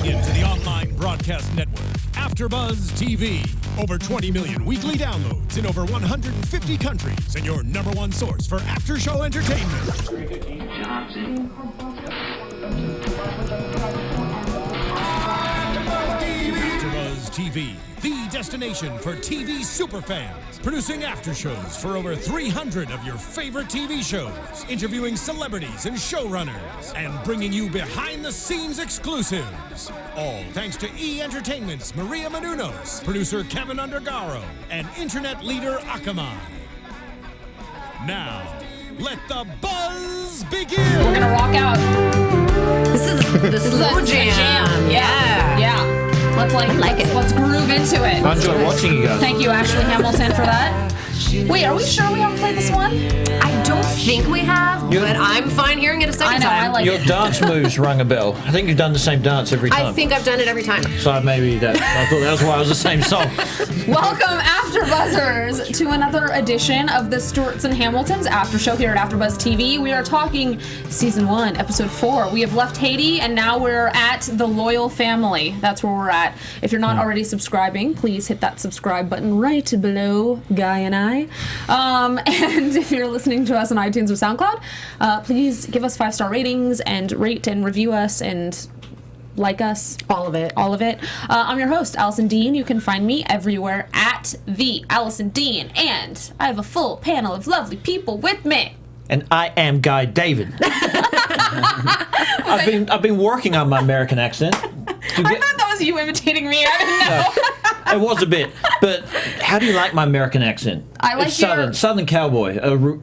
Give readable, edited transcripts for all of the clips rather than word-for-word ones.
Tuning in to the online broadcast network, AfterBuzz TV. Over 20 million weekly downloads in over 150 countries, and your number one source for after-show entertainment. AfterBuzz TV, the destination for TV superfans. Producing aftershows for over 300 of your favorite TV shows. Interviewing celebrities and showrunners. And bringing you behind-the-scenes exclusives. All thanks to E! Entertainment's Maria Menounos, producer Kevin Undergaro, and internet leader Akamai. Now, let the buzz begin! We're gonna rock out. This is a jam. Yeah. Let's groove into it. I enjoy watching you guys. Thank you, Ashley Hamilton, for that. Wait, are we sure we haven't played this one? I don't think we have, but I'm fine hearing it a second time. I like Your it. dance moves rung a bell. I think you've done the same dance every time. I think I've done it every time. So maybe that. I thought that was why it was the same song. Welcome, AfterBuzzers, to another edition of the Stewarts and Hamiltons After Show here at AfterBuzz TV. We are talking Season 1, Episode 4. We have left Haiti, and now we're at the Loyal Family. That's where we're at. If you're not already subscribing, please hit that subscribe button right below Guy and I. And if you're listening to us on iTunes or SoundCloud, please give us 5-star ratings and rate and review us and like us. All of it. I'm your host, Allison Dean. You can find me everywhere at the Allison Dean. And I have a full panel of lovely people with me. And I am Guy David. I've been working on my American accent. I thought that was you imitating me. I didn't know. It was a bit, but how do you like my American accent? I like it's Southern cowboy,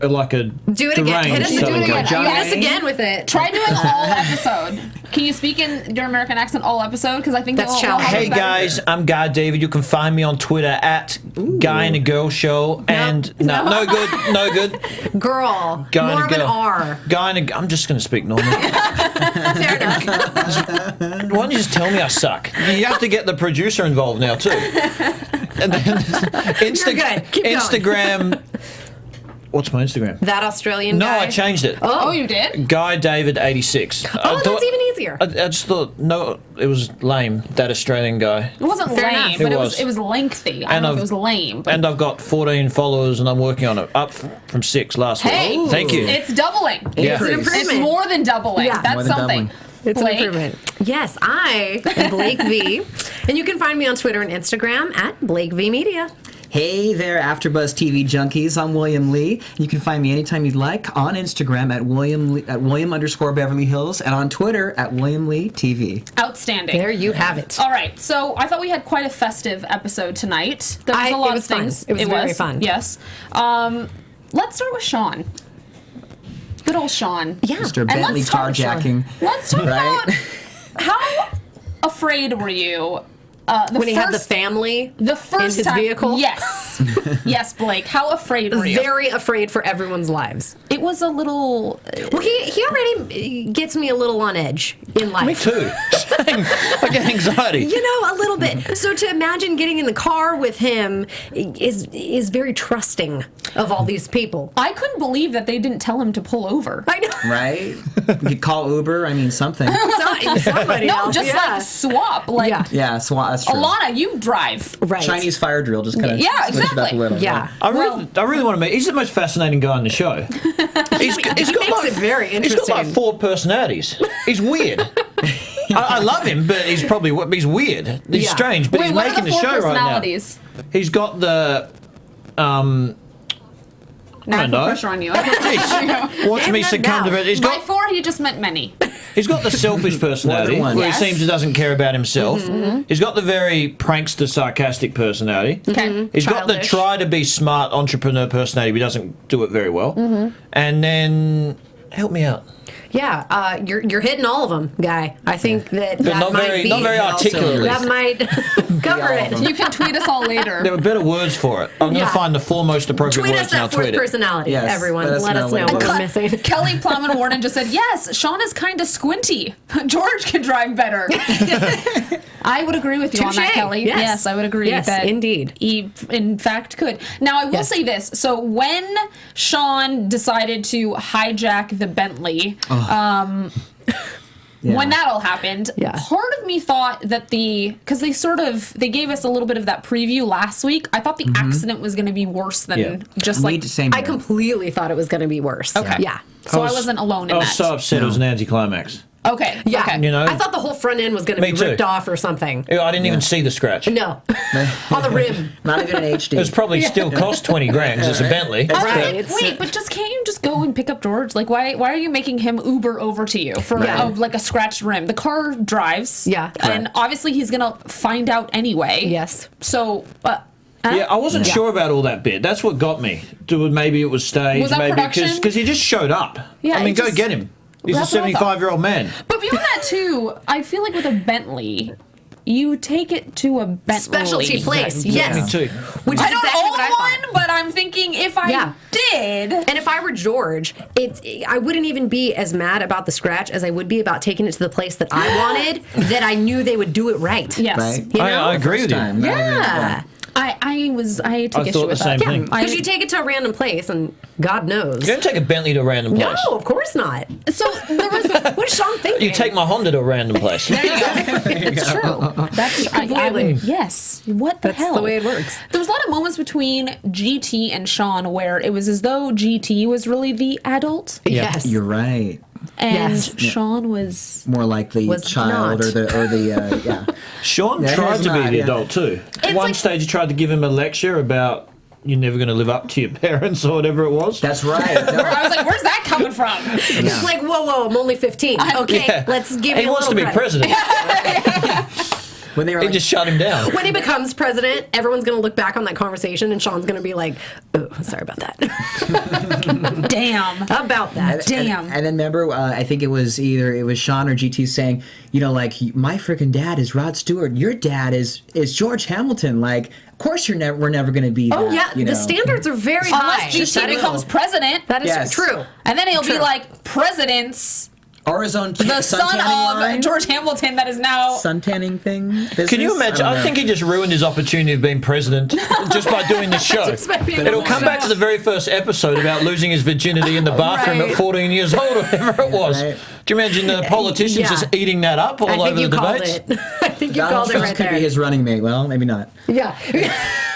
like a Do it again. Hit us, Southern cowboy. Hit us again with it. Try doing all episode. Can you speak in your American accent all episode? Because I think That's challenging. Hey guys, I'm Guy David. You can find me on Twitter at Guy and a Girl Show. And no good. Girl. Guy More and of a an girl. R. Guy and a, I'm just going to speak normal. Fair enough. Why don't you just tell me I suck? You have to get the producer involved now too. And then You're good. Keep going. Instagram. What's my Instagram? That Australian No, guy. I changed it. Oh, you did? Guy David 86. Oh, that's even easier. I just thought it was lame. That Australian guy. It wasn't Fair lame, enough. but It it was lengthy. I don't know if it was lame. But And I've got 14 followers, and I'm working on it. Up from 6 last hey, week. Thank you. It's doubling. Yeah. It's an improvement. It's more than doubling. Yeah. That's More than something. doubling. It's Blake? an improvement. Yes, I am Blake V. And you can find me on Twitter and Instagram at Blake V Media. Hey there, AfterBuzz TV junkies. I'm William Lee. You can find me anytime you'd like on Instagram at William_Beverly Hills and on Twitter at William Lee TV. Outstanding. There you have it. All right, so I thought we had quite a festive episode tonight. There was a lot it was of things. Fun. It was very fun. Yes. Let's start with Shawn. Good old Shawn. Yeah. Mr. And Bentley let's talk- carjacking. Let's talk Right? about how afraid were you When he had the family the first in his time, vehicle? Yes. Yes, Blake. How afraid were you? Very afraid for everyone's lives. It was a little. Well, he already gets me a little on edge in life. Me too. I get anxiety. You know, a little bit. So to imagine getting in the car with him is very trusting of all these people. I couldn't believe that they didn't tell him to pull over. I know. Right? You could call Uber. I mean, something. Somebody No, else, just yeah. like swap. Like, Yeah. Yeah, that's true. Alana, you drive. Right. Chinese fire drill, just kind of Yeah, switch it up a exactly. little. Yeah. I really want to meet. He's the most fascinating guy on the show. He's got makes it very He's got like interesting. 4 personalities. He's weird. I love him, but he's weird. He's Yeah. strange, but Wait, he's what making are the the 4 show right now. personalities? He's got the Now I don't put know. pressure on you. Jeez, watch me that succumb to down. it. He's By got 4, he just meant many. He's got the selfish personality, one. where Yes. he seems he doesn't care about himself. He's got the very prankster, sarcastic personality. Okay. He's got the Childish. try to be smart entrepreneur personality, but he doesn't do it very well. And then, help me out. Yeah, you're hitting all of them, Guy. I think that Not might very, be not very articulately. that might cover all of it. them. You can tweet us all later. There were better words for it. I'm going Yeah. to find the 4 most appropriate Tweet words us and I'll that fourth tweet it. personality, Yes, everyone. let us Let us know know what what it we're is. missing. Kelly Plowman Warden just said, yes, Shawn is kind of squinty. George can drive better. I would agree with you on that, Touché. Kelly. Yes. I would agree Yes, that indeed. he, in fact, could. Now, I will Yes. say this. So when Shawn decided to hijack the Bentley, when that all happened, part of me thought that because they gave us a little bit of that preview last week. I thought the accident was going to be worse than just like. I completely thought it was going to be worse. Okay. Yeah. So I wasn't alone in that. I was so upset it was an anticlimax. Okay. Yeah. Okay. You know, I thought the whole front end was going to be ripped off or something. I didn't even see the scratch. No. On the rim. Not even in HD. It was probably still cost 20 grand because it's a Bentley. Right. Wait, but can't you just go and pick up George? Like, why are you making him Uber over to you for like a scratched rim? The car drives. Yeah. And obviously he's gonna find out anyway. Yes. So. Yeah, I wasn't sure about all that bit. That's what got me. Maybe it was staged. Was that maybe production? because he just showed up. Yeah, I mean, go just- get him. He's a That's what I thought. 75-year-old man. But beyond that too, I feel like with a Bentley, you take it to a Bentley Specialty place. Me Yes. too. Which is I don't exactly own what I thought. one, but I'm thinking if I did. And if I were George, I wouldn't even be as mad about the scratch as I would be about taking it to the place that I wanted, that I knew they would do it right. Yes. Right? You know? I agree with you. Yeah. I took I issue thought the with same that. thing. Because you take it to a random place and God knows. You don't take a Bentley to a random place. No, of course not. So there was What is Shawn thinking? You take my Honda to a random place. It's true. That's Completely. yes. What the That's hell? the way it works. There was a lot of moments between GT and Shawn where it was as though GT was really the adult Yes. You're right. and Yes. Shawn was. More like the Was child not. or the yeah. Sean Yeah, tried he's to be not, the yeah. adult too. At It's one like- stage, he tried to give him a lecture about you're never going to live up to your parents or whatever it was. That's right. No. I was like, where's that coming from? It's like, whoa, I'm only 15. Okay, Yeah. let's give He you a wants to little be credit. president. When they were He like, just shut him down. When he becomes president, everyone's going to look back on that conversation and Shawn's going to be like, oh, sorry about that. Damn. About that. Damn. And then remember, I think it was Shawn or GT saying, you know, like my freaking dad is Rod Stewart, your dad is George Hamilton. Like, of course we're never going to be. Oh, that, yeah, you know? the standards are very high. Unless GT becomes president. That is Yes. true. And then he'll be True. like, presidents, Or his own the son suntanning of line? George Hamilton that is now. Suntanning thing. Can you imagine? I think he just ruined his opportunity of being president just by doing the show. Just by being It'll on come the back show. to the very first episode about losing his virginity in the bathroom Right. at 14 years old or whatever it was. Right. Do you imagine the politicians Yeah. just eating that up all I over think the you called debates? it. I think you Donald called it Trump right could there. be his running mate. Well, maybe not. Yeah.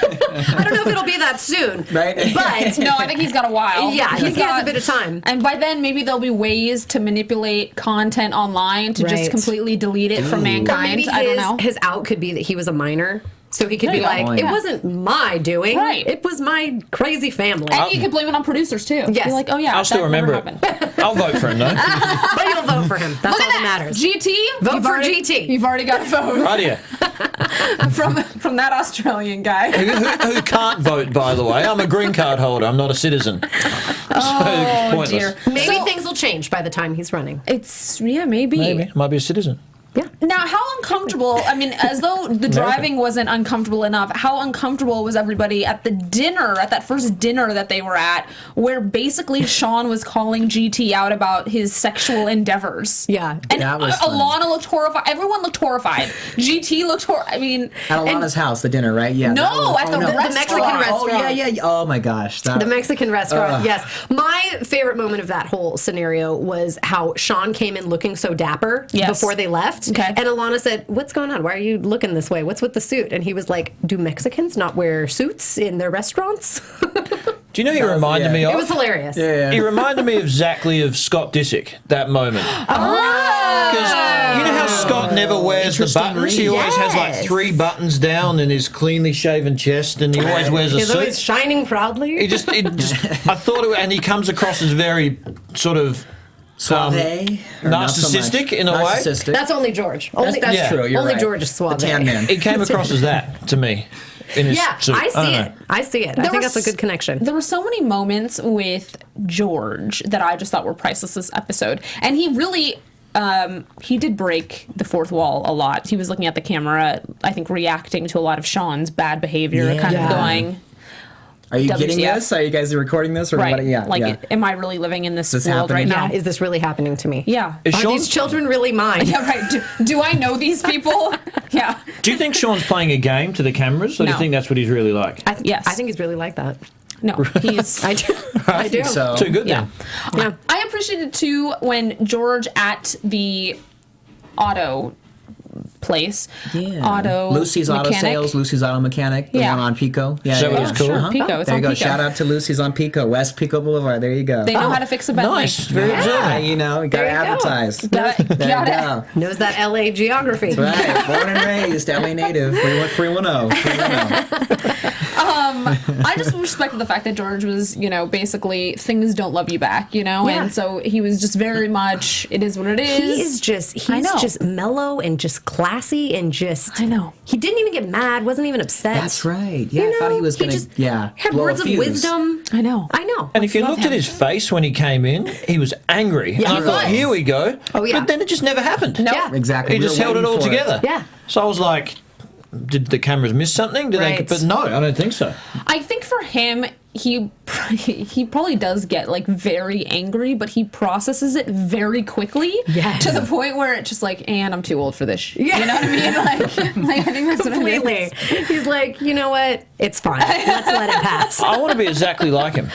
I don't know if it'll be that soon. Right? But No, I think he's got a while. yeah, I think he has got- a bit of time. And by then, maybe there'll be ways to manipulate content online to just Right. completely delete it from Or mankind. maybe I don't know. his out could be that he was a minor. So he could There be you go. like, Oh, it yeah. wasn't my doing. Right. It was my crazy family. And you can blame it on producers too. Yes. Be like, oh yeah, I'll still that never remember it. happened. I'll vote for him though. But you'll vote for him. That's Look all at that matters. GT, Vote you've for already- GT. You've already got a vote Right here. from that Australian guy. Who can't vote, by the way? I'm a green card holder. I'm not a citizen. Oh pointless. dear. Maybe So, things will change by the time he's running. It's maybe. Maybe. Might be a citizen. Yeah. Now, how uncomfortable, I mean, as though the driving wasn't uncomfortable enough, how uncomfortable was everybody at the dinner, at that first dinner that they were at, where basically Shawn was calling GT out about his sexual endeavors? Yeah. And That was fun. Alana looked horrified. Everyone looked horrified. GT looked I mean. At Alana's house, the dinner, right? Yeah. No, that was- at the restaurant. Mexican Oh, restaurant. yeah. Oh, my gosh. That, The Mexican restaurant, yes. My favorite moment of that whole scenario was how Shawn came in looking so dapper Yes. before they left. Okay. And Alana said, what's going on? Why are you looking this way? What's with the suit? And he was like, do Mexicans not wear suits in their restaurants? Do you know who he reminded me yeah. of? It was hilarious. Yeah. He reminded me exactly of Scott Disick, that moment. Because you know how Scott never wears the Interesting buttons? He read. always has like Yes. 3 buttons down and his cleanly shaven chest, and he always wears a He's always suit. shining proudly. I thought and he comes across as very sort of Suave? Or not so much? narcissistic in a way. Narcissistic. That's only George. Only, That's Yeah. true. You're only right. George is suave. The tan man. It came across as that to me. In his Yeah, suit. I don't see know. it. I see it. I There think was- that's a good connection. There were so many moments with George that I just thought were priceless this episode. And he really, he did break the fourth wall a lot. He was looking at the camera, I think, reacting to a lot of Sean's bad behavior, Yeah. kind of Yeah. going, Are you getting WTF? this? Are you guys recording this? Or right, what? Yeah. like, yeah. am I really living in this This world right happening? now? Yeah, is this really happening to me? Yeah. Is Are Sean- these children really mine? Yeah, right. Do I know these people? Yeah. Do you think Sean's playing a game to the cameras, or do No. you think that's what he's really like? Yes. I think he's really like that. No, he's... I do. I do. So Too good Yeah. then. Yeah. I appreciated too when George at the auto place. Yeah. Lucy's Auto Sales, Lucy's Auto Mechanic, the one on Pico. Yeah, So it's cool. Sure. Pico. It's there on you go. Pico. Shout out to Lucy's on Pico, West Pico Boulevard. There you go. They know how to fix a Bentley. Nice. Very Yeah, observant. you know, you gotta advertise. Got it. There you go. Knows that LA geography. Right, born and raised, LA native, 310. I just respected the fact that George was, basically things don't love you back, and so he was just very much, it is what it is. He's just mellow and just classy and just. I know. He didn't even get mad, wasn't even upset. That's right. Yeah, I thought he was gonna. Had blow a words of fuse. wisdom. I know. And if you looked at his face when he came in, he was angry. Yeah, and I he thought, was. here we go. Oh, yeah. But then it just never happened. No. Yeah. Exactly. He We just were held it waiting all for together. Yeah. So I was like, did the cameras miss something? Did Right. But no, I don't think so. I think for him, he probably does get very angry, but he processes it very quickly. Yes. To the point where it's just like, and I'm too old for this. Yeah. You know what I mean? Like I think that's Completely. what it is. He's like, you know what? It's fine. Let's let it pass. I want to be exactly like him.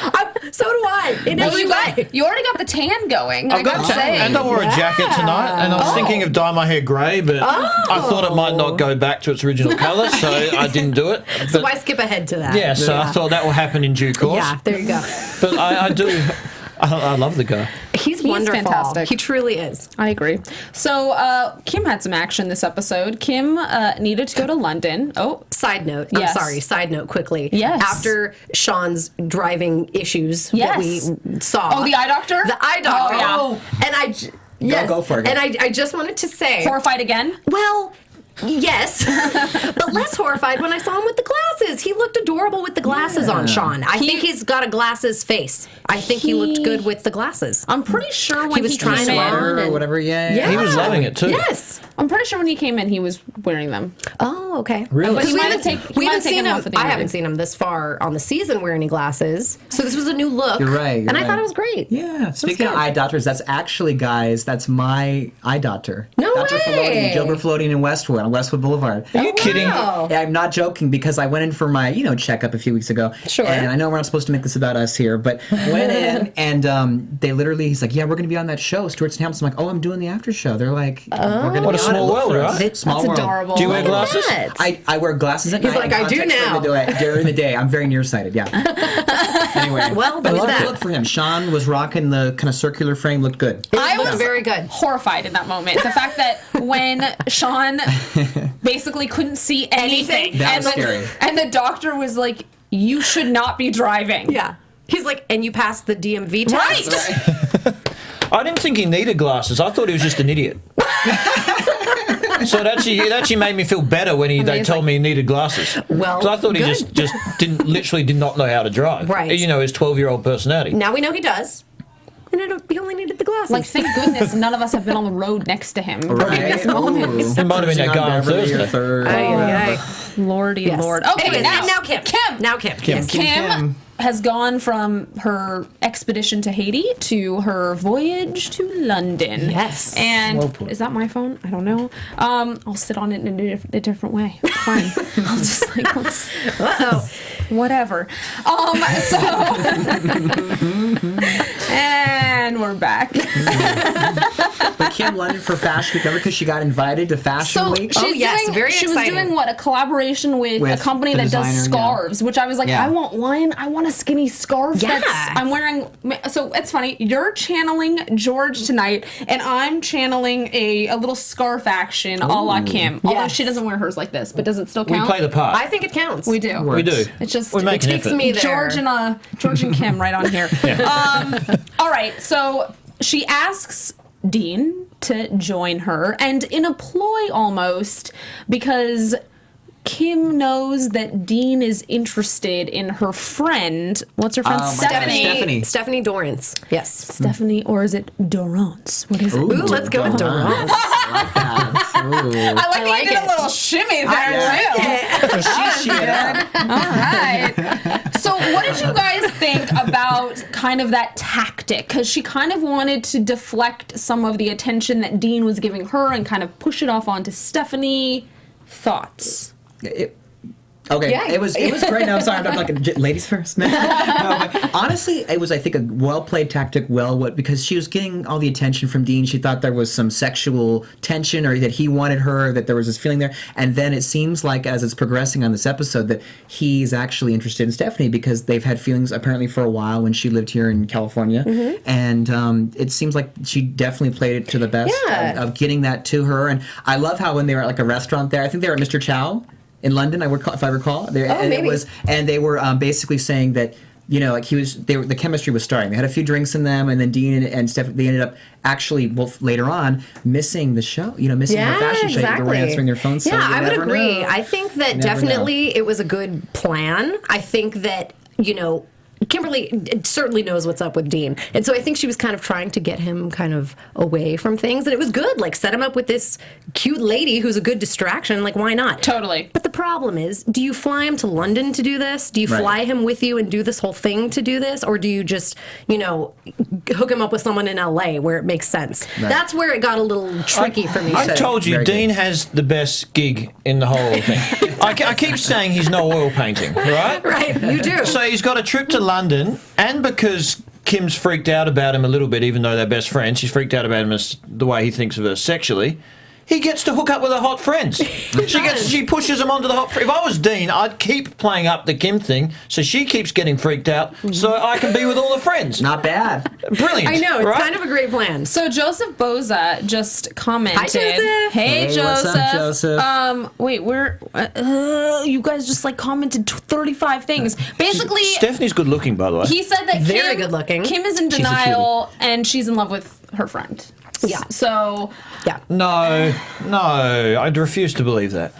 So do I. In every way. You already got the tan going. I gotta say. And I wore a jacket tonight, and I was thinking of dyeing my hair grey, but I thought it might not go back to its original colour, so I didn't do it. So But why skip ahead to that? yeah, so I thought that will happen in due course. Yeah, there you go. But I do. I love the guy. He's wonderful. fantastic. He truly is. I agree. So Kim had some action this episode. Kim needed to go to London. Oh, Side note. Yes. I'm sorry. Side note quickly. Yes. After Shawn's driving issues that we saw. Oh, the eye doctor? The eye doctor. Oh, yeah. And I... Yes. Go for it. And I just wanted to say... horrified again? Well... Yes, but less horrified when I saw him with the glasses. He looked adorable with the glasses on, Shawn. I think he's got a glasses face. I think he looked good with the glasses. I'm pretty sure when He was trying came to in, learn. or whatever. Yeah. He was loving it too. Yes. I'm pretty sure when he came in, he was wearing them. Oh, okay. Really? But he We might haven't, have taken we haven't seen them him. off at the I end. haven't seen him this far on the season wearing any glasses. So this was a new look. You're right. And I thought it was great. Yeah. Speaking of good. eye doctors, that's actually, guys, that's my eye doctor. No Dr. way. Filoni, Gilbert Floating in Westwood, on Westwood Boulevard. Are you kidding? Wow. Yeah, I'm not joking because I went in for my, checkup a few weeks ago. Sure. And I know we're not supposed to make this about us here, but went in and they literally, he's like, yeah, we're going to be on that show, Stewarts and Hamilton. I'm like, oh, I'm doing the after show. They're like, we're going to be What a on it. small Look world, for us." right? Small That's world. adorable. Do you wear Look at glasses? that. I wear glasses at He's night. like, and I do contacts now. during the day. I'm very nearsighted, yeah. Anyway. Well, but look at look, that. look for him. Shawn was rocking the kind of circular frame, looked good. I looked was very good. horrified in that moment. The fact that when Shawn basically couldn't see anything, That and was scary. and the doctor was like, "You should not be driving." Yeah. He's like, and you passed the DMV test? Right. I didn't think he needed glasses. I thought he was just an idiot. So it actually made me feel better when they Amazing. told me he needed glasses. Well, 'Cause I thought he good. just did not know how to drive. Right. His 12-year-old personality. Now we know he does. And he only needed the glasses. Like, thank goodness none of us have been on the road next to him. Right? This moment. It might have been that guy on Beverly or Thursday. Third. Lordy Yes. Lord. Okay, Anyways, now, and now Kim. Kim. Now Kim. Kim. Yes. Kim has gone from her expedition to Haiti to her voyage to London. Yes. And Well put. is that my phone? I don't know. I'll sit on it in a different way. Fine. I'll just Uh-oh. whatever. So and we're back. But Kim London for Fashion Week, remember, because she got invited to Fashion So Week? she's yes, doing, very she exciting. was doing what, a collaboration with a With company the that does designer, scarves, which I was like, Yeah. I want one. I want a skinny scarf. Yeah. I'm wearing. So it's funny. You're channeling George tonight, and I'm channeling a little scarf action a la Kim. Although Yes. she doesn't wear hers like this, but does it still We count? play the part. I think it counts. We do. We do. It's just We make it an takes effort. me there. George and Kim right on here. All right, so she asks Dean to join her, and in a ploy almost, because Kim knows that Dean is interested in her friend. What's her friend? Stephanie. Stephanie Dorrance. Yes. Stephanie, or is it Dorrance? What is it? Ooh, let's go with Dorrance. I like that. Ooh. I like that like you did it. a little shimmy there, too. All right. So what did you guys think about kind of that tactic? Because she kind of wanted to deflect some of the attention that Dean was giving her and kind of push it off onto Stephanie. Thoughts? Okay, Yeah. it was great. No, I'm sorry, I'm like ladies first. No, but honestly, it was I think a well played tactic. Because she was getting all the attention from Dean. She thought there was some sexual tension, or that he wanted her, that there was this feeling there. And then it seems like as it's progressing on this episode that he's actually interested in Stephanie because they've had feelings apparently for a while when she lived here in California, and it seems like she definitely played it to the best of getting that to her. And I love how when they were at like a restaurant there, I think they were at Mr. Chow in London, if I recall. And they were basically saying that, you know, like the chemistry was starting. They had a few drinks in them, and then Dean and Steph, they ended up actually later on missing the show. You know, missing the fashion show. They were answering their phones. Yeah, so I would agree. Know. I think that definitely it was a good plan. I think that, you know, Kimberly certainly knows what's up with Dean. And so I think she was kind of trying to get him kind of away from things. And it was good. Like, set him up with this cute lady who's a good distraction. Like, why not? Totally. But the problem is, do you fly him to London to do this? Do you fly him with you and do this whole thing to do this? Or do you just, you know, hook him up with someone in LA where it makes sense? Right. That's where it got a little tricky for me. I told you, Dean has the best gig in the whole thing. I keep saying he's no oil painting, right? Right, you do. So he's got a trip to London, and because Kim's freaked out about him a little bit, even though they're best friends, she's freaked out about him as the way he thinks of her sexually. He gets to hook up with her hot friends. She pushes him onto the hot. If I was Dean, I'd keep playing up the Kim thing, so she keeps getting freaked out, so I can be with all the friends. Not bad. Brilliant. I know, it's right? kind of a great plan. So Joseph Boza just commented. Hi, Joseph. Hey, Joseph. What's up, Joseph? Wait, you guys just like commented 35 things. Basically, Stephanie's good looking, by the way. he said that Very good looking. Kim is in denial and she's in love with her friend. Yeah. So Yeah. No, I'd refuse to believe that.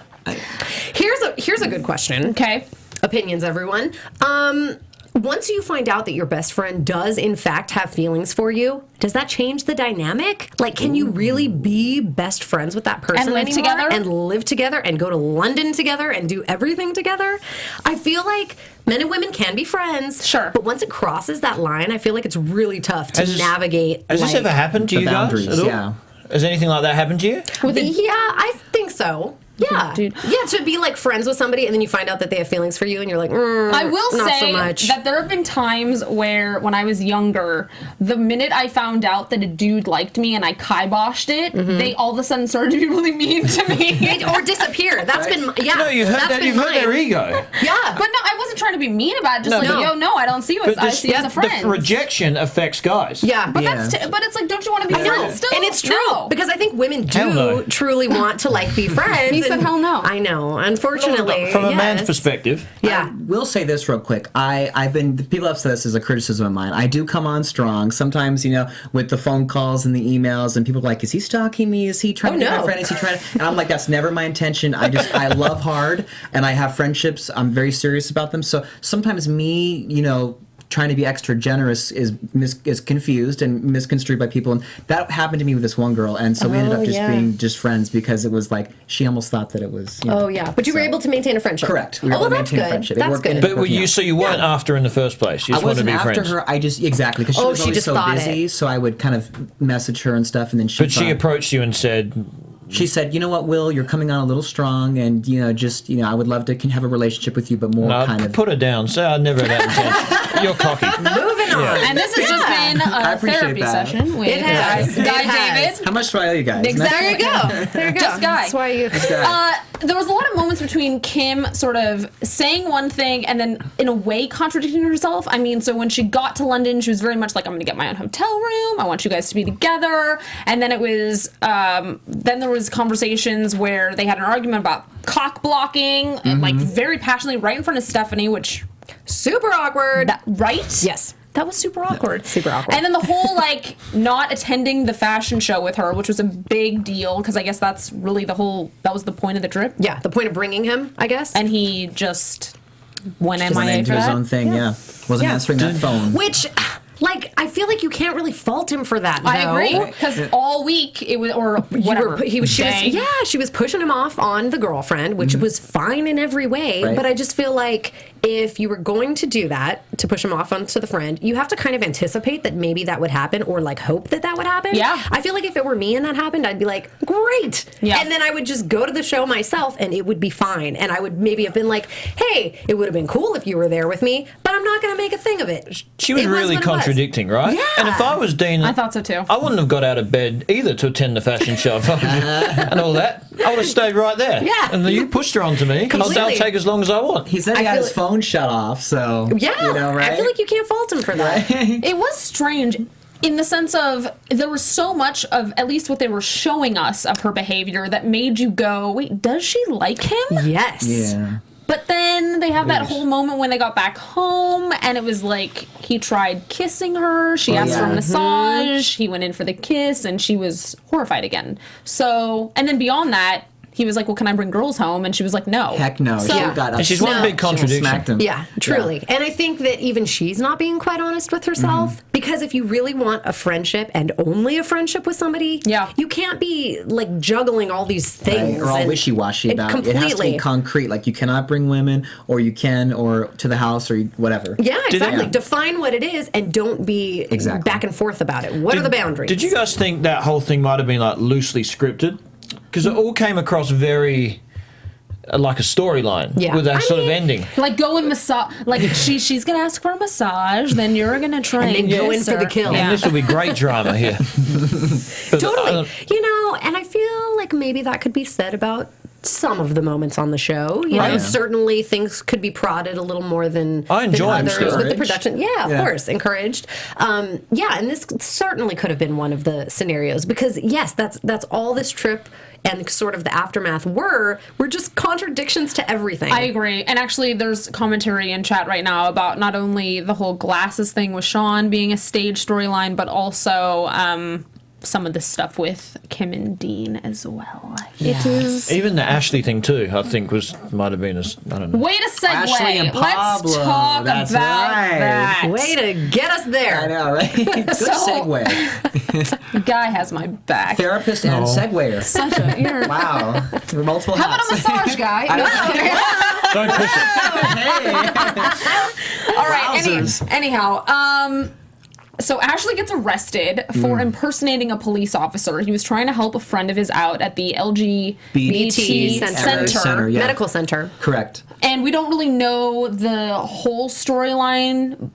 Here's a good question. okay. Opinions, everyone. Once you find out that your best friend does in fact have feelings for you, does that change the dynamic? Like, can you really be best friends with that person And live anymore? together? And live together and go to London together and do everything together? I feel like men and women can be friends. Sure. But once it crosses that line, I feel like it's really tough to navigate. Has this ever happened to the you guys boundaries, at all? yeah. Has anything like that happened to you? Yeah, I think so. Yeah. Dude. Yeah, to be like friends with somebody and then you find out that they have feelings for you and you're like, I will not say so much. that there have been times where, when I was younger, the minute I found out that a dude liked me and I kiboshed it, they all of a sudden started to be really mean to me. or disappear. That's been No, you've heard that. You've heard their ego. Yeah. But no, I wasn't trying to be mean about it. Just No. I don't see you as, I see you as a friend. The rejection affects guys. Yeah. But Yeah. but it's like, don't you want to be I know. friends still? And it's true. No. Because I think women Hell no. do truly want to like be friends. He said and hell no. I know. Unfortunately. From a man's yes. perspective. Yeah. We'll say this real quick. People have said this as a criticism of mine. I do come on strong. Sometimes, you know, with the phone calls and the emails, and people are like, is he stalking me? Is he trying to be my friend? Is he trying to? And I'm like, that's never my intention. I love hard, and I have friendships. I'm very serious about them. So sometimes me, you know, trying to be extra generous is confused and misconstrued by people, and that happened to me with this one girl, and so we ended up just being just friends because it was like she almost thought that it was. You know, Oh yeah, but you were able to maintain a friendship. Correct. We were able to that's maintain a good. friendship. It That's worked- good. But you weren't after in the first place. You I just wanted to wasn't be after friends. her. I just exactly because she was she always just so thought busy. it. So I would kind of message her and stuff, and then she. But she approached you and said, She said, "You know what, Will? You're coming on a little strong, and I would love to have a relationship with you, but more no, kind of." put her down. Say I never had that intention. You're cocky. Moving on. And this has just been I a appreciate therapy that. session with It has. Guy It has. David. How much do I owe you guys? There you go. There you go. Just Guy. That's why you. There was a lot of moments between Kim sort of saying one thing and then in a way contradicting herself. I mean, so when she got to London, she was very much like, I'm going to get my own hotel room. I want you guys to be together. And then it was, then there was conversations where they had an argument about cock blocking and like very passionately right in front of Stephanie, which Super awkward. right? Yes. That was super awkward. Super awkward. And then the whole, like, not attending the fashion show with her, which was a big deal, because I guess that's really that was the point of the trip. Yeah, the point of bringing him, I guess. And he just went Went MIA into for his that. own thing. Yeah, wasn't answering that phone. Which, like, I feel like you can't really fault him for that. I though. agree, because all week it was, or whatever. She was pushing him off on the girlfriend, which was fine in every way. Right. But I just feel like if you were going to do that, to push him off onto the friend, you have to kind of anticipate that maybe that would happen or like hope that that would happen. Yeah. I feel like if it were me and that happened, I'd be like, great. Yeah. And then I would just go to the show myself and it would be fine. And I would maybe have been like, hey, it would have been cool if you were there with me, but I'm not going to make a thing of it. She was It really what it was. contradicting, right? Yeah. And if I was Dean, I thought so too. I wouldn't have got out of bed either to attend the fashion show if I was and all that. I would have stayed right there. Yeah. And you pushed her onto me. I'll Completely. take as long as I want. He said he I got feel his like- phone shut off, so Yeah. you know, right? I feel like you can't fault him for that. It was strange in the sense of there was so much of at least what they were showing us of her behavior that made you go, wait, does she like him? Yes. yeah. But then they have that Yes. whole moment when they got back home and it was like he tried kissing her. She asked for yeah. a massage. He went in for the kiss and she was horrified again. So, and then beyond that, he was like, well, can I bring girls home? And she was like, no. Heck no. So, She got And she's one No. big contradiction. Smacked him. Yeah, truly. And I think that even she's not being quite honest with herself because if you really want a friendship and only a friendship with somebody, Yeah. you can't be like juggling all these things. Right? Or all and- wishy-washy about it. It has to completely. be concrete. Like you cannot bring women, or you can, or to the house, or whatever. Yeah, exactly. Yeah. Define what it is and don't be Exactly. back and forth about it. What are the boundaries? Did you guys think that whole thing might have been like loosely scripted? Because it all came across very like a storyline Yeah. with that I sort of mean- ending. like go and massage, like she's gonna ask for a massage, then you're gonna try And then go in kiss for the her. kill. And Yeah. this will be great drama here. But Totally. You know, and I feel like maybe that could be said about some of the moments on the show. You know, Right. certainly things could be prodded a little more than, I enjoy than them others still. with the production. Yeah, of Yeah. course, encouraged. Yeah, and this certainly could have been one of the scenarios because yes, that's all this trip and sort of the aftermath were just contradictions to everything. I agree. And actually, there's commentary in chat right now about not only the whole glasses thing with Shawn being a stage storyline, but also some of the stuff with Kim and Dean as well. It is. even the Ashley thing too, I think might have been I don't know. Way to segue. Ashley and Pablo, Let's talk that's about right. that. Way to get us there. I know, right? Good So- segue. The guy has my back. Therapist and segwayer. Such a, you're, Wow. Multiple how about a hats. massage guy? Don't push it. All right. Wowzers. Anyhow, so Ashley gets arrested for impersonating a police officer. He was trying to help a friend of his out at the LGBT BT Center, yeah. Medical center. Correct. And we don't really know the whole storyline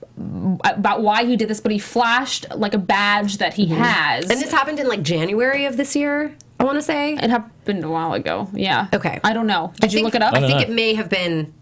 about why he did this, but he flashed like a badge that he has. And this happened in like January of this year, I want to say. it happened a while ago. Yeah. Okay. I don't know. Did you look it up? I think know. it may have been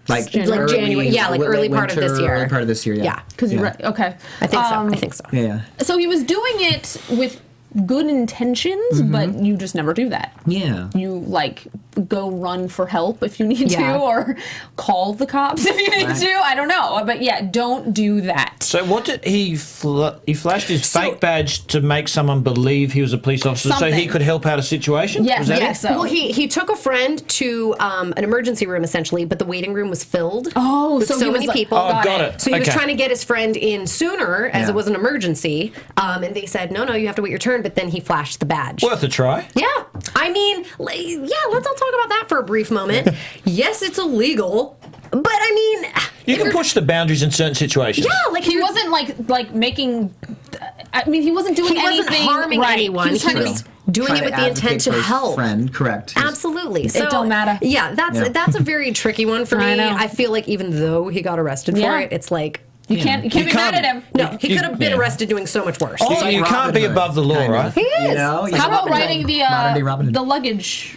Like January. Yeah, like early part of winter, this year. Early part of this year, yeah. Yeah. Because yeah. you read. Okay. I think so. I think so. Yeah. So he was doing it with good intentions, but you just never do that. Yeah. You like go run for help if you need Yeah. to, or call the cops if you need to. I don't know, but yeah, don't do that. So what did he flashed his fake badge to make someone believe he was a police officer so he Something. could help out a situation? Yes, Was that yes. it? So Well, he took a friend to an emergency room essentially, but the waiting room was filled. Oh, with so so he was many like- people. Oh, got it. So he was Okay. trying to get his friend in sooner, as Yeah. it was an emergency, and they said, no, you have to wait your turn. But then he flashed the badge. Worth a try. Yeah, I mean, let's all talk about that for a brief moment. Yes, it's illegal, but I mean, You if can you're- push the boundaries in certain situations. Yeah, like he you're- wasn't like making. I mean, he wasn't doing He wasn't anything harming right. anyone. He was trying He to was be. doing Trying it with the advocate intent to for his help. Friend, correct. He's- Absolutely. So, don't matter. Yeah, that's a very tricky one for me. I know. I feel like even though he got arrested for Yeah. it, it's like You can't be mad at him. no, he You- could have been yeah. arrested doing so much worse. You, like you can't Robin be Hood, above the law, kind right? of. He is. You know? He's He's How about Robin Hood. writing Modern day Robin Hood. the luggage?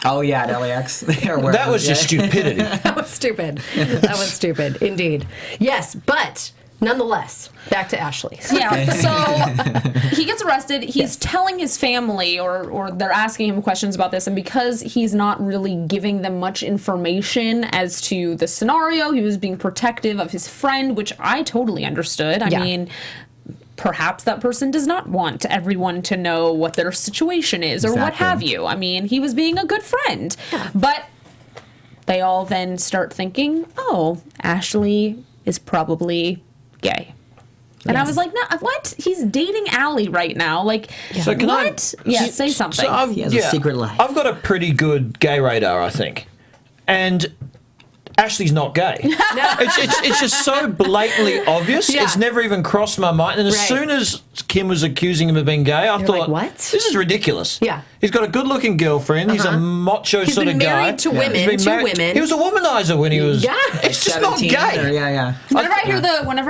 Oh yeah, at LAX. Or wherever, That was just yeah. stupidity. That was stupid. That was stupid, indeed. Yes, but nonetheless, back to Ashley. Yeah. So he gets arrested. He's telling his family, or they're asking him questions about this, and because he's not really giving them much information as to the scenario, he was being protective of his friend, which I totally understood. I Yeah. mean, perhaps that person does not want everyone to know what their situation is or what Exactly. have you. I mean, he was being a good friend. But they all then start thinking, oh, Ashley is probably gay. And I was like, no, what? He's dating Allie right now. Like, So can I- what? Yeah, say something. So I've, He has a secret life. I've got a pretty good gay radar, I think. And Ashley's not gay. It's just so blatantly obvious. Yeah. It's never even crossed my mind. And as Right. soon as Kim was accusing him of being gay, I thought, like, what? this is ridiculous. Yeah. He's got a good-looking girlfriend. He's a macho He's sort been of guy. married to women, He's been married- He was a womanizer when he was. Yeah. It's just not 17 gay. or- yeah. Whenever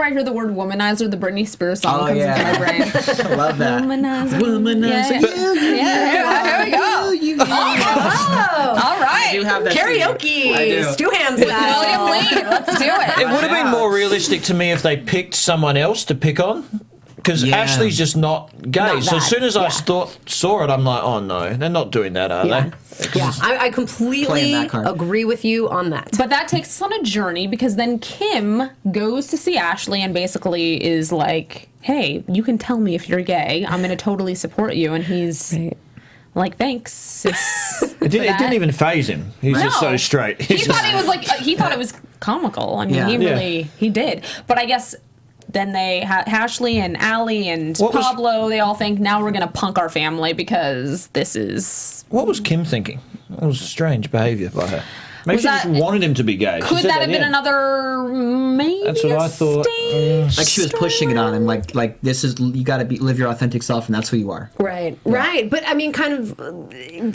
I hear the word womanizer, the Britney Spears song comes into my brain. I love that. Womanizer. Womanizer. Yeah, here we go. All right. I do have that CD. I Karaoke, do. Stu Ham William style. Lee, let's do it. It would have been more realistic to me if they picked someone else to pick on. Because Yeah. Ashley's just not gay. Not so as that, soon as I yeah. saw it, I'm like, oh no, they're not doing that, are Yeah, they? yeah. I Playing completely that card. agree with you on that. But that takes us on a journey because then Kim goes to see Ashley and basically is like, hey, you can tell me if you're gay. I'm going to totally support you. And he's like, thanks, sis. It didn't even faze him. He's just so straight. He thought it was like, he thought it was comical. I mean, Yeah. he did. But I guess then they Ashley and Allie and What was- Pablo, they all think now we're going to punk our family because this is... What was Kim thinking? It was strange behaviour by her. Maybe Was she just that- wanted him to be gay. She Could said that have been yeah. another maybe That's what a I thought. stage Like she was pushing it on him, like this is you got to live your authentic self, and that's who you are. Right. But I mean, kind of,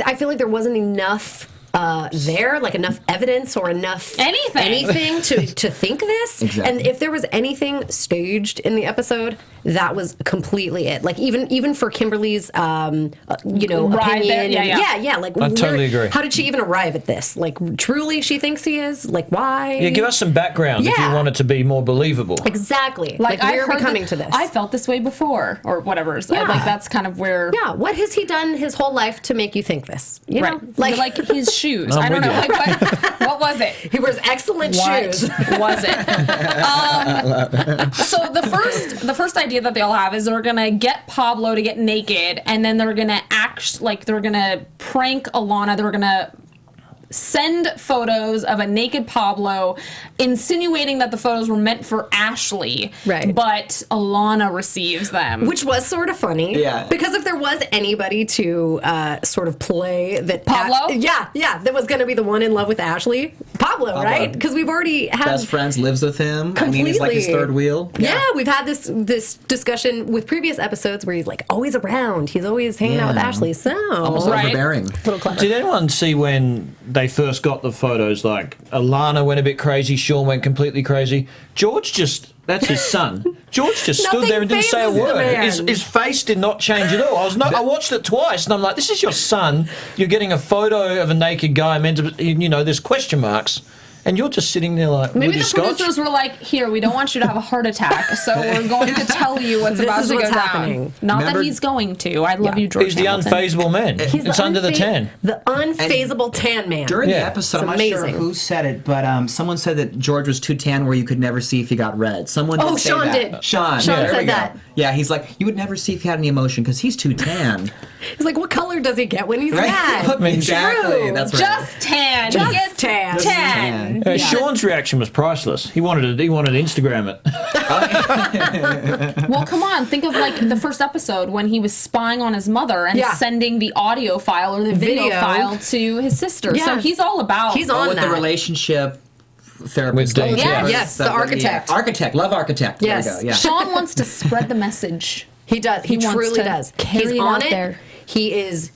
I feel like there wasn't enough there, like enough evidence or enough Anything. to think this. Exactly. And if there was anything staged in the episode, that was completely it. Like even for Kimberly's, Ride opinion. there? Yeah. Yeah. Like I totally agree. How did she even arrive at this? Like truly, she thinks he is. Like why? Yeah, give us some background if you Yeah. want it to be more believable. Exactly. Like where I've are we heard coming that- to this? I felt this way before, or whatever. So, Yeah. like that's kind of where. Yeah. What has he done his whole life to make you think this? You know, Right. Like his shoes. I'm I don't with know. you. Like, what was it? he wears excellent What shoes. was it? So the first idea that they all have is they're gonna get Pablo to get naked, and then they're gonna they're gonna prank Alana. They're gonna send photos of a naked Pablo, insinuating that the photos were meant for Ashley. Right. But Alana receives them. Which was sort of funny. Yeah. Because if there was anybody to sort of play that... Pablo? that was going to be the one in love with Ashley. Pablo, right? Because we've already had... Best friends, lives with him. I mean, he's like his Completely. third wheel. Yeah, we've had this discussion with previous episodes where he's like always around. He's always hanging out with Yeah. Ashley. So... Almost Right. overbearing. little clever. Did anyone see when they first got the photos, like Alana went a bit crazy, Shawn went completely crazy? George just, that's his son. George just stood Nothing there and didn't say a phases the word. man. His face did not change at all. I watched it twice and I'm like, this is your son. You're getting a photo of a naked guy meant to, there's question marks. And you're just sitting there like, Maybe with the your scotch? producers were like, "Here, we don't want you to have a heart attack, so we're going to tell you what's This about is to what's go happening. down." Not Remember- that he's going to. I love you, George. He's the Hamilton. unfazable man. He's It's under the unfa- tan. The unfazable tan man. During the Yeah. episode, It's I'm not sure amazing. who said it, but someone said that George was too tan where you could never see if he got red. Someone did say Shawn that. did. Shawn Shawn there said we go. that. Yeah, he's like, you would never see if he had any emotion because he's too tan. He's like, what color does he get when he's Right? mad? Exactly. True. That's right. Just tan. Just he gets tan. tan. Tan. Sean's reaction was priceless. He wanted to Instagram it. Well, come on. Think of like the first episode when he was spying on his mother and Yeah. sending the audio file or the video Video. file to his sister. Yeah. So he's all about. He's on with that. the relationship therapist. With Dean, yes. Yes, the architect. Yeah. Architect. Love architect. Yes. There we go. Yeah. Sean wants to spread the message. He does. He He wants truly to does. carry He's it on out it. there. He is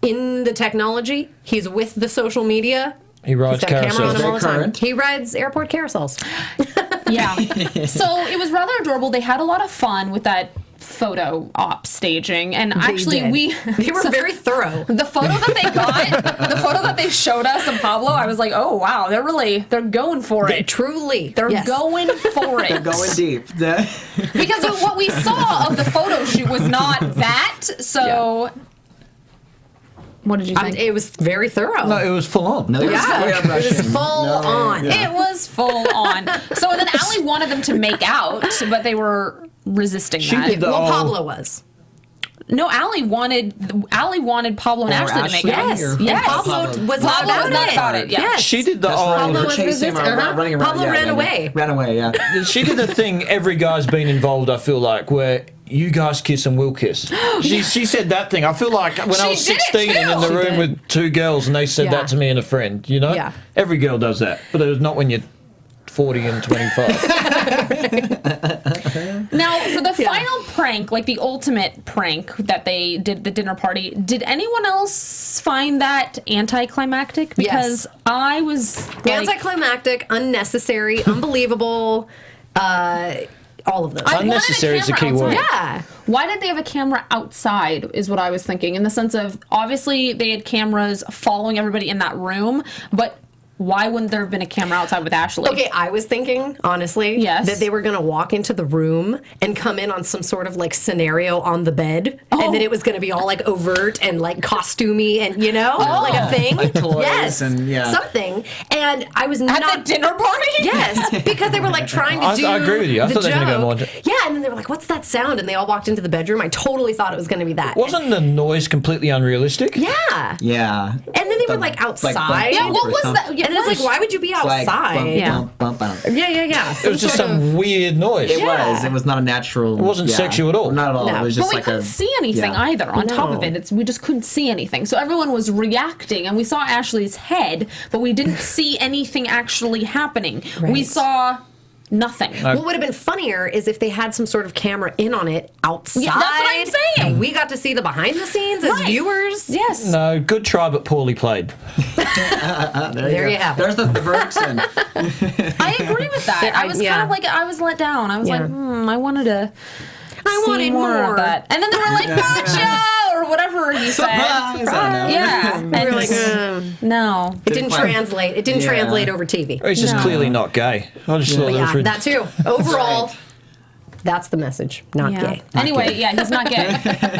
in the technology. He's with the social media. He rides He's got a camera on carousels. him all the Very time. current. He rides airport carousels. Yeah. So it was rather adorable. They had a lot of fun with that photo op staging, and actually They were very thorough. the photo that they got, the photo that they showed us of Pablo, I was like, oh wow, they're going for it. Truly, They're yes. going for it. Going deep. Because what we saw of the photo shoot was not that. So, what did you think? It was very thorough. No, it was full on. No, Yeah, it was full on. It was full on. So then Allie wanted them to make out, but they were resisting She that. did the Well, old- Pablo was. No, Allie wanted Pablo and Or Ashley to make Ashley, out. Yes. or- Yes. Pablo was not Pablo about was not it. about it. Yeah. Yes. She did the That's right. Pablo We're was chasing him resistant. around, running around. Pablo ran away. Ran away, yeah. She did the thing every guy's been involved, I feel like, where you guys kiss and we'll kiss. She said that thing. I feel like when I was She did it 16 and in too. the room with two girls and they said Yeah. that to me and a friend, you know? Yeah. Every girl does that. But it's not when you're 40 and 25. Now, for the final prank, like the ultimate prank that they did at the dinner party, did anyone else find that anticlimactic? Because I was like, Anticlimactic, unnecessary, unbelievable, all of those. I wanted a Unnecessary is the camera key word. outside. Yeah. Why did they have a camera outside is what I was thinking, in the sense of, obviously they had cameras following everybody in that room, but why wouldn't there have been a camera outside with Ashley? Okay, I was thinking, honestly, Yes. that they were going to walk into the room and come in on some sort of like scenario on the bed, and then it was going to be all like overt and like costumey and, you know, like a thing. Like toys yes, and, yeah. something. And I was At not. the dinner party? Yes, because they were like trying to I do. agree with you. I the thought they were gonna go joke. more into- Yeah, and then they were like, "What's that sound?" And they all walked into the bedroom. I totally thought it was going to be that. Wasn't the noise completely unrealistic? Yeah. Yeah. And then they were like outside. Yeah, what was that? Yeah, And it's like, why would you be It's like outside? bump, Yeah. bump, bump, bump. Yeah. It was just some weird noise. It was. It was not a natural. It wasn't sexual at all. Not at all. No. It was But just we like couldn't a. see anything yeah. either. On top of No. it, we just couldn't see anything. So everyone was reacting, and we saw Ashley's head, but we didn't see anything actually happening. We Right. saw nothing. What would have been funnier is if they had some sort of camera in on it outside. Yeah, that's what I'm saying. And we got to see the behind the scenes as Right. viewers. Yes. No, good try, but poorly played. There you have it. There's the verdict's in. I agree with that. I was kind yeah. of like, I was let down. I was Yeah. like, I wanted to I see wanted more more. of that. And then they were like, gotcha! Or whatever he said. Surprise! I know. Yeah. We were like, No. it didn't quite- translate. It didn't Yeah. translate over TV. He's just No. clearly not gay. I just thought that was Yeah, that too. Overall, Right. that's the message. Not Yeah. gay. Anyway, yeah, he's not gay.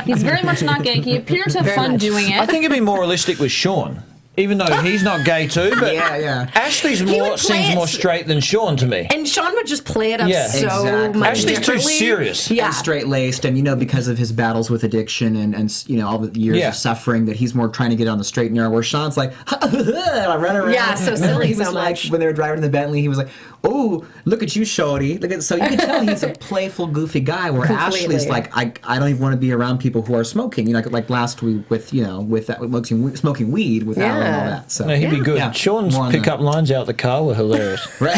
He's very much not gay. He appeared to have Very fun much. doing I it. think it'd be more realistic with Shawn. Even though he's not gay too, but Yeah. Ashley's would play seems it more s- straight than Shawn to me. And Shawn would just play it up Yeah. so Exactly. much Ashley's too differently. serious. Yeah. And straight-laced, and because of his battles with addiction and you know all the years Yeah. of suffering, that he's more trying to get on the straight and narrow. Where Sean's like, I run around. Yeah, so Remember silly he was so like, much. when they were driving in the Bentley, he was like, "Oh, look at you, shorty! Look at." So you can tell he's a playful, goofy guy. Where Completely. Ashley's like, I don't even want to be around people who are smoking. You know, like last week with smoking weed with Alan and all Yeah. that. So No, he'd be good. Yeah. Shawn's More on pickup that. lines out the car were hilarious. Right,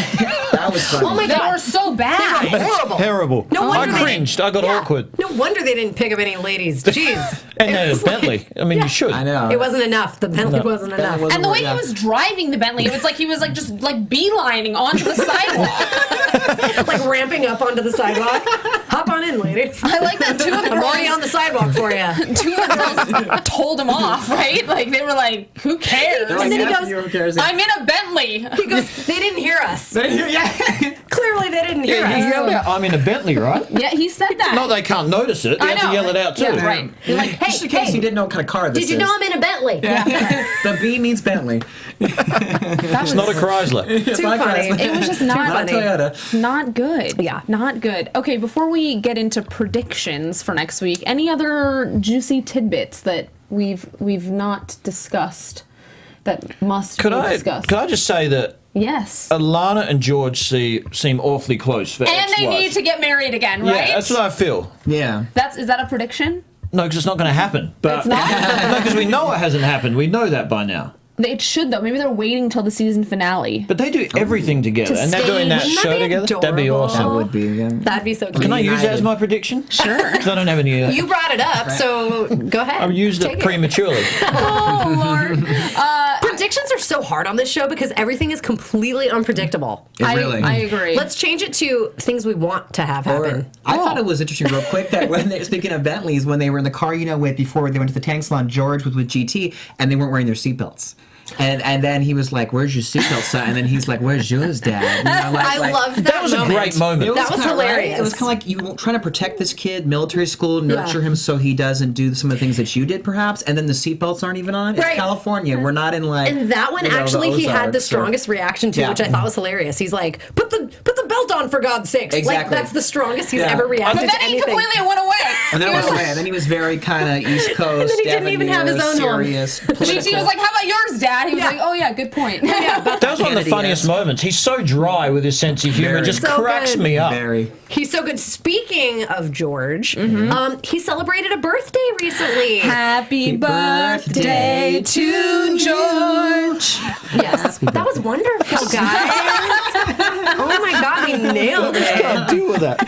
that was funny. Oh my They God. were so bad. Horrible. Terrible. No wonder I they cringed. I got Yeah. awkward. No wonder they didn't pick up any ladies. Jeez. And then a Bentley. I mean, you should. I know. It wasn't enough. The Bentley wasn't enough. wasn't- And the way Yeah. he was driving the Bentley, it was like he was like just like beelining onto the sidewalk. Like ramping up onto the sidewalk. Hop on in, ladies. I like that two of the I'm already girls, on the sidewalk for you. two of the girls told him off, right? Like they were like, "Who cares? They're like, And then he "Yeah, goes, who cares?" I'm in a Bentley." He goes, they didn't hear us. Yeah. Clearly they didn't hear Yeah, you us. yell out, I'm in a Bentley, right? Yeah, he said that. Not they can't notice it. They I have to know. yell it out too. Yeah, right. You're like, Hey, Just in case hey, you didn't know what kind of car this did you is. know I'm in a Bentley? The B means Bentley. that It's not a Chrysler. Too not funny. Chrysler. It was just Not not Toyota. not good. Yeah. Not good. Okay, before we get into predictions for next week, any other juicy tidbits that we've not discussed that must Could be I discussed? just say that Yes. Alana and George seem awfully close for And they ex-wives. need to get married again, right? Yeah, that's what I feel. Yeah. Is that a prediction? No, because it's not going to happen. But It's not? no, because we know it hasn't happened. We know that by now. It should though. Maybe they're waiting till the season finale. But they do everything together, To and they're stay- doing that wouldn't that show be together. That'd be adorable? awesome. That would be. Yeah. That'd be so cute. Can I use that as United. my prediction? Sure. Because I don't have any. You brought it up, so go ahead. I used Take it prematurely. Oh Lord. Predictions are so hard on this show because everything is completely unpredictable. Really. I agree. Let's change it to things we want to have happen. I thought it was interesting, real quick, that when they, speaking of Bentleys, when they were in the car, before they went to the tank salon, George was with GT, and they weren't wearing their seatbelts. And then he was like, "Where's your seatbelt, son?" And then he's like, "Where's yours, Dad?" You know, I loved that. That was a moment. great moment. That was kinda right. hilarious. It was kind of like you trying to protect this kid, military school, nurture Yeah. him so he doesn't do some of the things that you did, perhaps. And then the seatbelts aren't even on. It's Right. California. We're not in like. And that one, the actually, he had the Ozarks or- strongest reaction to, Yeah. which I thought was hilarious. He's like, "Put the belt on, for God's sakes. Like, Exactly. that's the strongest he's Yeah. ever reacted But then to he anything. completely went away. And then it was away. And then he was very kind of East Coast. And then he didn't even have his own home. serious, She political. was like, "How about yours, Dad?" He was Yeah. like, "Oh yeah, good point." That was one of the funniest moments. He's so dry with his sense of humor. It Very. just So cracks good. me up. Very. He's so good. Speaking of George, he celebrated a birthday recently. Happy birthday to George. Yes. That was wonderful, guys. Oh my God, we nailed it. Can't deal with that.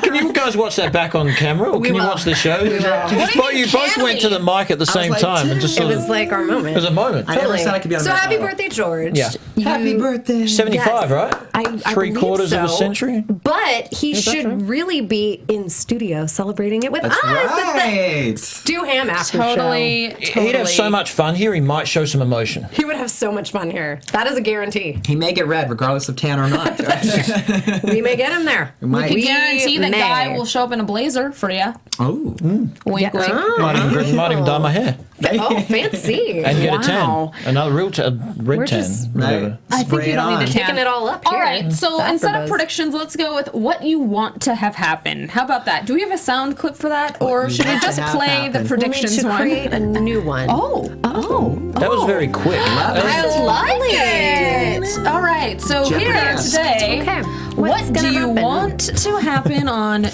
Can you guys watch that back on camera, or can you will. watch the show? We will. You both went to the mic at the same like, time and just It sort was of. like our moment. It was a moment. I never said I could be on So that happy level. birthday, George. Yeah. Happy birthday. 75, Yes. right? I Three believe quarters of a so. century. But he that should true? really be in studio celebrating it with That's us at the right. Stu Ham after Totally, show. He'd have so much fun here. He might show some emotion. He would have so much fun here. That is a guarantee. He may get red regardless of tan or not. We may get him there. might. We guarantee that may. Guy will show up in a blazer for you. Oh. Wink, wink. Might even dye my hair Oh, fancy. and get a Wow. tan. Another real red We're tan. just- whatever. I think Spray you it don't on. need to Kicking it all up here. All right, so That's instead the of buzz. predictions, let's go with what you want to have happen. How about that? Do we have a sound clip for that, or you should we want to just have play happen. the We'll predictions to one? create a new one. Oh, That was very quick. I like it. All right, so here Jeopardy-esque. today, Okay, what what's do gonna you happen? want to happen on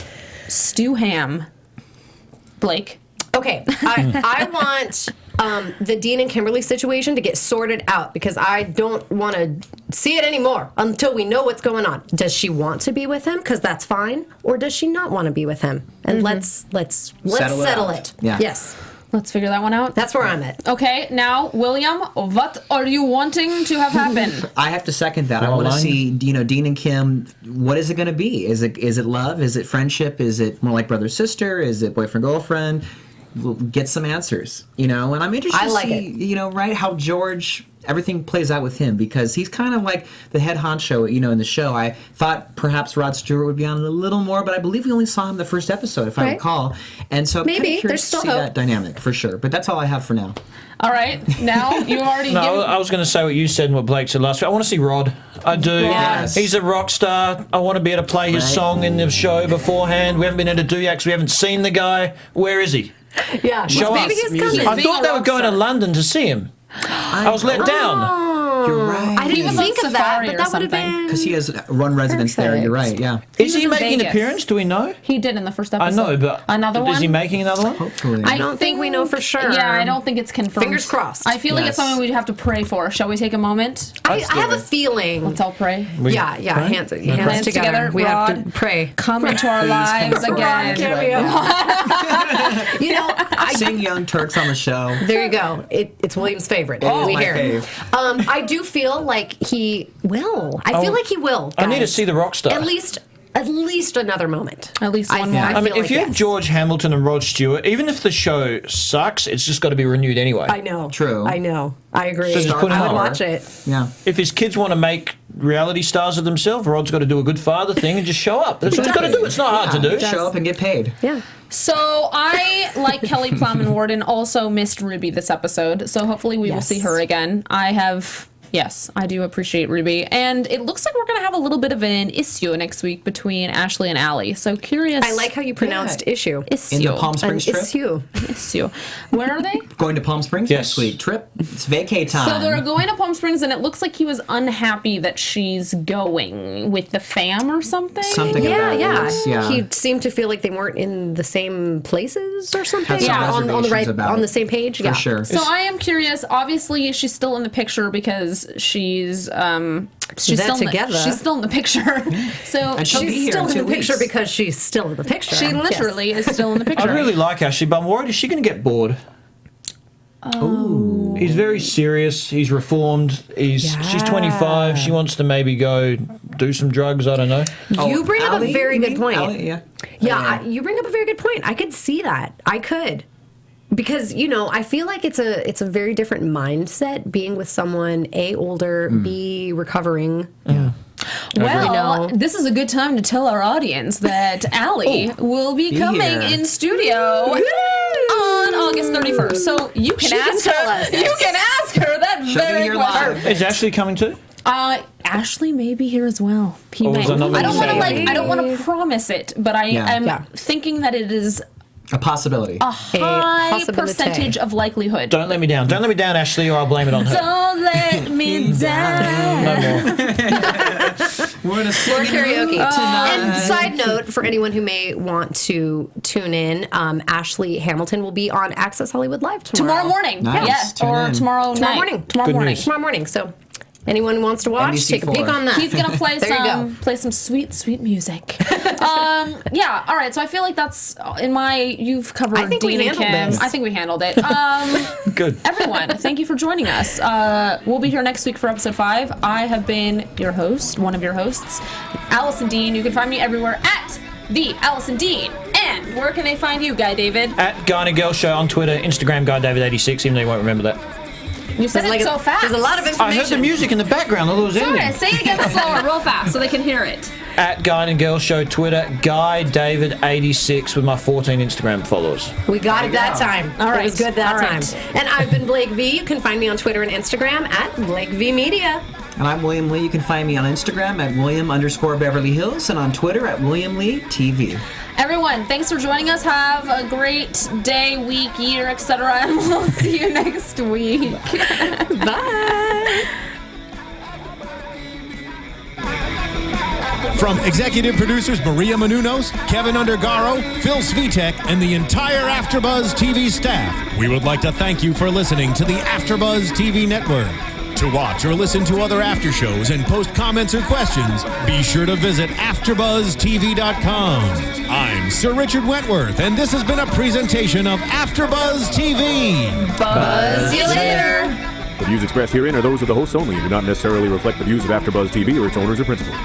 Stu Ham? Blake. Okay, I want the Dean and Kimberly situation to get sorted out because I don't want to see it anymore until we know what's going on. Does she want to be with him? Because that's fine, or does she not want to be with him? And let's settle out. it. Yeah. Yes, Let's figure that one out. that's where I'm at. Okay, now, William, what are you wanting to have happen? I have to second that. I Draw a want to line. see, Dean and Kim. What is it going to be? Is it love? Is it friendship? Is it more like brother sister? Is it boyfriend girlfriend? We'll get some answers, and I'm interested I like to see, right, how George everything plays out with him because he's kind of like the head honcho, in the show. I thought perhaps Rod Stewart would be on it a little more, but I believe we only saw him the first episode, if I Right. recall, and so I'm Maybe. kinda curious There's to still see hope. that dynamic for sure. But that's all I have for now. All right, now you already No, given... I was going to say what you said and what Blake said last week. I want to see Rod. I do. Yes. He's a rock star. I want to be able to play his Right. song in the show beforehand. We haven't been able to do yet because we haven't seen the guy. Where is he? Yeah, Show maybe us. he's Music. coming. I being thought a they were rock going to star. London to see him. I was let down. You're right. I didn't was on think of that, Safari but or that would have something. been. Because he has run residence there. You're right. Yeah. Is he was in making an Vegas. appearance? Do we know? He did in the first I episode. know, but another one. is he making another one? Hopefully. I don't think we know for sure. Yeah, I don't think it's confirmed. Fingers crossed. I feel like it's Yes. something we have to pray for. Shall we take a moment? I Let's do have a it. feeling. Let's all pray. Yeah, hands together. We have Rod, to pray. Come into our lives again. I Sing Young Turks on the show. there you go. It's William's favorite. is we my hear. fave. I do feel like he will. I feel like he will. I need to guys. see the rock star. At least another moment. At least one more. I I mean, feel if like you have yes. George Hamilton and Rod Stewart, even if the show sucks, it's just got to be renewed anyway. I know. True. I know. I agree. So just put him I would on. watch it. Yeah. If his kids want to make reality stars of themselves, Rod's got to do a good father thing and just show up. That's what he's got to do. It's not hard to do. Show up and get paid. Yeah. So I, like Kelly Plowman Warden, also missed Ruby this episode. So hopefully we will Yes. see her again. Yes, I do appreciate Ruby. And it looks like we're going to have a little bit of an issue next week between Ashley and Allie. So curious. I like how you pronounced issue. issue. In the Palm An Springs trip. issue. Issue. Where are they? Going to Palm Springs Yes. next week. Trip. It's vacay time. So they're going to Palm Springs, and it looks like he was unhappy that she's going with the fam or something. Something Yeah, about yeah. it. Yeah. He seemed to feel like they weren't in the same places or something. Had some Yeah, on the reservations right, about on it. the same page. For Yeah, sure. So I am curious. Obviously, she's still in the picture because she's They're still together. she's still in the picture. So And she'll be She's here still in in the 2 picture weeks. because she's still in the picture. she literally is still in the picture. I really like Ashley, but I'm worried, is she going to get bored? Oh. He's very serious. He's reformed. She's 25. She wants to maybe go do some drugs. I don't know. You bring up a Allie, very you good mean? point. Allie, yeah. Yeah, you bring up a very good point. I could see that. I could. Because, I feel like it's a very different mindset being with someone A, older, B, recovering. Well, this is a good time to tell our audience that Allie will be coming here. in studio on August 31st. So you can She can ask tell her. us. You can ask her that She'll be very here question. live. Is Ashley coming too? Ashley may be here as well. He may. is that not I don't want to necessary? I don't want to promise it, but I am Yeah. thinking that it is A possibility. a high possibility. percentage of likelihood. Don't let me down. Don't let me down, Ashley, or I'll blame it on her. Don't let me down. No more. We're gonna sing Or karaoke. tonight. And side note, for anyone who may want to tune in, Ashley Hamilton will be on Access Hollywood Live Tomorrow morning. Nice. Yeah. Tune Or in. tomorrow night. morning. Tomorrow Good morning. news. Tomorrow morning. So anyone who wants to watch, take a peek NBC4. on that. He's gonna play There you some go. play some sweet music. Yeah. All right. So I feel like that's in my. You've covered I think we Dean and handled Kim. this. I think we handled it. Good. Everyone, thank you for joining us. We'll be here next week for episode 5. I have been your host, one of your hosts, Allison Dean. You can find me everywhere at the Allison Dean. And where can they find you, Guy David? At Guy and Girl Show on Twitter, Instagram, GuyDavid86, even though you won't remember that. You said it so fast. There's a lot of I information. heard the music in the background. I thought it was Sorry, ending. say it again slower, real fast, so they can hear it. At Guy and Girl Show Twitter, GuyDavid86 with my 14 Instagram followers. We got it that time. All right. It was good that All right. time. And I've been Blake V. You can find me on Twitter and Instagram at Blake V Media. And I'm William Lee. You can find me on Instagram at William_Beverly Hills and on Twitter at William Lee TV. Everyone, thanks for joining us. Have a great day, week, year, etc. And we'll see you next week. Bye. From executive producers Maria Menounos, Kevin Undergaro, Phil Svitek, and the entire AfterBuzz TV staff, we would like to thank you for listening to the AfterBuzz TV network. To watch or listen to other after shows and post comments or questions, be sure to visit AfterBuzzTV.com. I'm Sir Richard Wentworth, and this has been a presentation of AfterBuzz TV. Buzz you later. The views expressed herein are those of the hosts only and do not necessarily reflect the views of AfterBuzz TV or its owners or principals.